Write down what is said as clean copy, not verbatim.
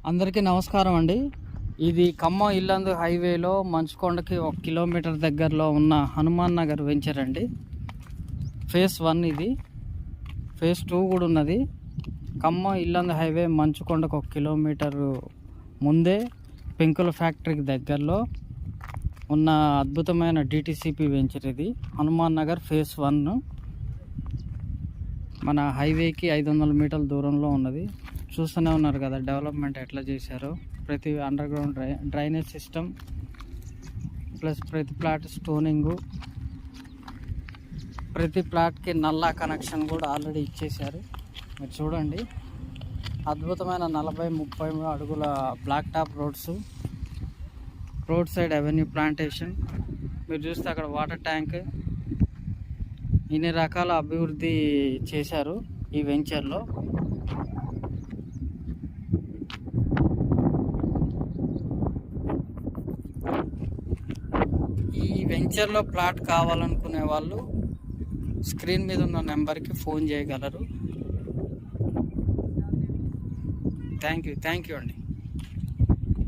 అందరికీ నమస్కారం అండి. ఇది ఖమ్మం ఇల్లందు హైవేలో మంచుకొండకి 1 కిలోమీటర్ దగ్గరలో ఉన్న హనుమాన్ నగర్ వెంచర్ అండి. ఫేజ్ 1 ఇది. ఫేజ్ 2 కూడా ఉన్నది. ఖమ్మం ఇల్లందు హైవే మంచుకొండకు 1 కిలోమీటర్ ముందే పెంకుల ఫ్యాక్టరీకి దగ్గరలో ఉన్న అద్భుతమైన డిటిసిపి వెంచర్ ఇది. హనుమాన్ నగర్ ఫేజ్ 1 మన హైవేకి 500 మీటర్ల దూరంలో ఉన్నది. చూస్తూనే ఉన్నారు కదా డెవలప్మెంట్ ఎట్లా చేశారో. ప్రతి under ground drainage system plus ప్రతి ప్లాట్ స్టోనింగు, ప్రతి ప్లాట్కి నల్లా కనెక్షన్ కూడా ఆల్రెడీ ఇచ్చేశారు. మీరు చూడండి, అద్భుతమైన 40-30 అడుగుల black top road side avenue plantation. మీరు చూస్తే అక్కడ వాటర్ ట్యాంక్, ఇన్ని రకాల అభివృద్ధి చేశారు ఈ వెంచర్లో. ఈ వెంచర్లో ప్లాట్ కావాలనుకునే వాళ్ళు స్క్రీన్ మీద ఉన్న నెంబర్కి ఫోన్ చేయగలరు. థ్యాంక్ యూ అండి.